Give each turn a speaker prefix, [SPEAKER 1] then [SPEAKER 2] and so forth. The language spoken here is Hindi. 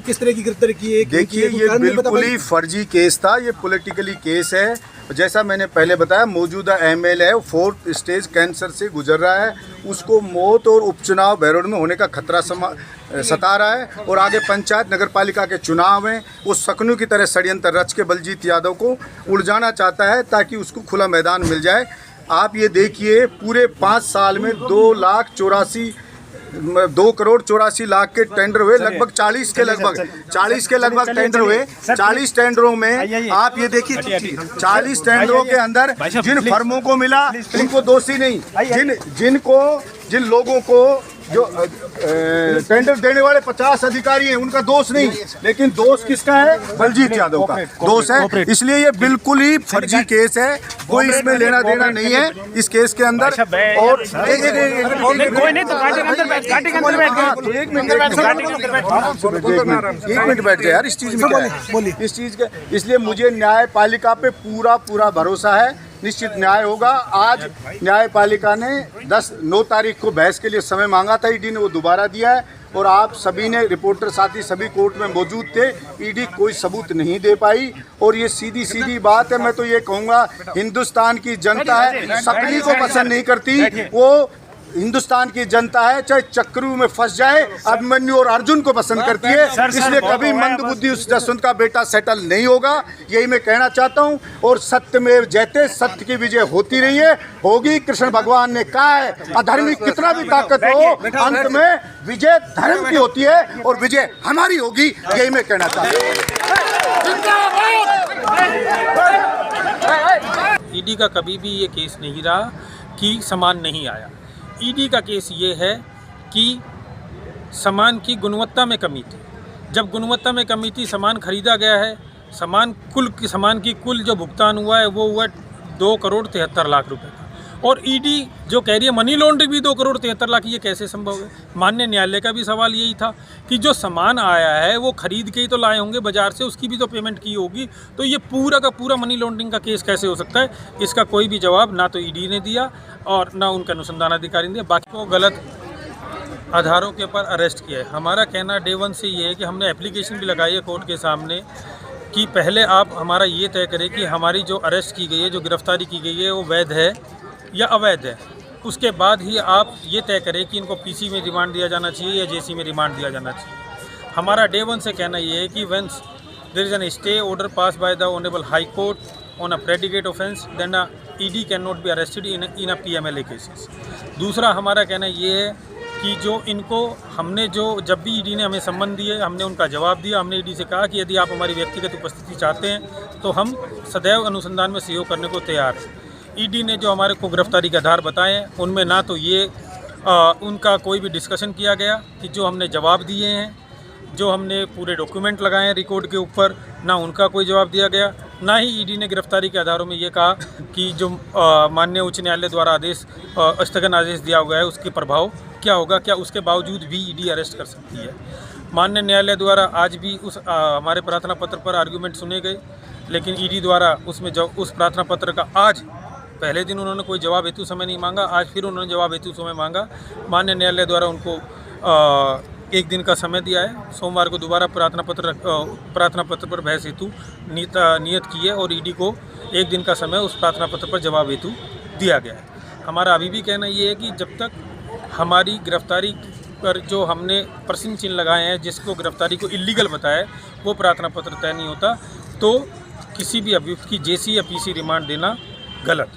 [SPEAKER 1] किस तरह की गिरफ्तारी की है?
[SPEAKER 2] देखिए, ये बिल्कुल ही फर्जी केस था, ये पॉलिटिकली केस है। जैसा मैंने पहले बताया, मौजूदा एमएलए है, 4th स्टेज कैंसर से गुजर रहा है, उसको मौत और उपचुनाव बहरोड में होने का खतरा सता रहा है। और आगे पंचायत नगर पालिका के चुनाव हैं, वो शकनु की तरह षड्यंत्र रच के बलजीत यादव को उलझाना चाहता है ताकि उसको खुला मैदान मिल जाए। आप ये देखिए, पूरे 5 साल में 2 करोड़ 84 लाख के टेंडर हुए, लगभग 40 के लगभग टेंडर हुए। 40 टेंडरों में आप ये देखिए, 40 टेंडरों के अंदर जिन फर्मों को मिला उनको दोषी नहीं, जिन लोगों को जो टेंडर देने वाले 50 अधिकारी हैं उनका दोष नहीं, लेकिन दोष किसका है? बलजीत यादव का दोष है। इसलिए ये बिल्कुल ही फर्जी केस है, कोई इसमें लेना देना नहीं है इस केस के अंदर। और एक मिनट बैठ जाए यार, इस चीज में क्या है? इस चीज के इसलिए मुझे न्यायपालिका पे पूरा भरोसा है, निश्चित न्याय होगा। आज न्यायपालिका ने 9 तारीख को बहस के लिए समय मांगा था, ईडी ने वो दोबारा दिया है। और आप सभी ने, रिपोर्टर साथी सभी कोर्ट में मौजूद थे, ईडी कोई सबूत नहीं दे पाई। और ये सीधी बात है, मैं तो ये कहूँगा, हिंदुस्तान की जनता है, शकनी को पसंद नहीं करती, वो हिंदुस्तान की जनता है, चाहे चक्रू में फंस जाए, अभिमन्यु और अर्जुन को पसंद करती है। इसलिए कभी मंदबुद्धि उस जसवंत का बेटा सेटल नहीं होगा, यही मैं कहना चाहता हूँ। और सत्यमेव जयते, सत्य की विजय होती रही है, होगी। कृष्ण भगवान ने कहा है, अधर्मी कितना भी ताकत हो, अंत में विजय धर्म की होती है और विजय हमारी होगी, यही मैं कहना चाहता हूँ।
[SPEAKER 3] ईडी का कभी भी ये केस नहीं रहा कि सामान नहीं आया। ईडी का केस ये है कि सामान की गुणवत्ता में कमी थी। जब गुणवत्ता में कमी थी, सामान खरीदा गया है, सामान की कुल जो भुगतान हुआ है वो हुआ 2 करोड़ 73 लाख रुपए का। और ईडी जो कह रही है मनी लॉन्ड्रिंग भी 2 करोड़ 73 लाख, ये कैसे संभव है? माननीय न्यायालय का भी सवाल यही था कि जो सामान आया है वो खरीद के ही तो लाए होंगे बाजार से, उसकी भी तो पेमेंट की होगी, तो ये पूरा का पूरा मनी लॉन्ड्रिंग का केस कैसे हो सकता है? इसका कोई भी जवाब ना तो ईडी ने दिया और ना उनके अनुसंधान अधिकारी ने दिया। बाकी को गलत आधारों के ऊपर अरेस्ट किया है। हमारा कहना डे 1 से ये है कि हमने एप्लीकेशन भी लगाई है कोर्ट के सामने कि पहले आप हमारा ये तय करें कि हमारी जो अरेस्ट की गई है, जो गिरफ्तारी की गई है, वो वैध है या अवैध है। उसके बाद ही आप ये तय करें कि इनको पीसी में रिमांड दिया जाना चाहिए या जेसी में रिमांड दिया जाना चाहिए। हमारा डे 1 से कहना ये है कि whence there is an stay order pass by the honourable high court on a predicate offence, then ED can not be arrested in a PMLA cases. दूसरा हमारा कहना ये है कि जो इनको हमने जब भी ईडी ने हमें सम्मन दिए, हमने उनका जवाब दिया। हमने ईडी से कहा कि यदि आप हमारी व्यक्तिगत उपस्थिति चाहते हैं तो हम सदैव अनुसंधान में सहयोग करने को तैयार हैं। ईडी ने जो हमारे को गिरफ्तारी के आधार बताए हैं, उनमें ना तो ये उनका कोई भी डिस्कशन किया गया कि जो हमने जवाब दिए हैं, जो हमने पूरे डॉक्यूमेंट लगाए हैं रिकॉर्ड के ऊपर, ना उनका कोई जवाब दिया गया। ना ही ईडी ने गिरफ्तारी के आधारों में ये कहा कि जो माननीय उच्च न्यायालय द्वारा आदेश स्थगन आदेश दिया हुआ है उसके प्रभाव क्या होगा, क्या उसके बावजूद भी ईडी अरेस्ट कर सकती है। माननीय न्यायालय द्वारा आज भी उस हमारे प्रार्थना पत्र पर आर्गूमेंट सुने गए, लेकिन ईडी द्वारा उसमें उस प्रार्थना पत्र का आज पहले दिन उन्होंने कोई जवाब हेतु समय नहीं मांगा, आज फिर उन्होंने जवाब हेतु समय मांगा। माननीय न्यायालय द्वारा उनको 1 दिन का समय दिया है। सोमवार को दोबारा प्रार्थना पत्र पर बहस हेतु नियत की है और ईडी को 1 दिन का समय उस प्रार्थना पत्र पर जवाब हेतु दिया गया है। हमारा अभी भी कहना ये है कि जब तक हमारी गिरफ्तारी पर जो हमने प्रश्न चिन्ह लगाए हैं, जिसको गिरफ्तारी को इल्लीगल बताया है, वो प्रार्थना पत्र तय नहीं होता, तो किसी भी अभियुक्त की जेसी या पीसी रिमांड देना गलत।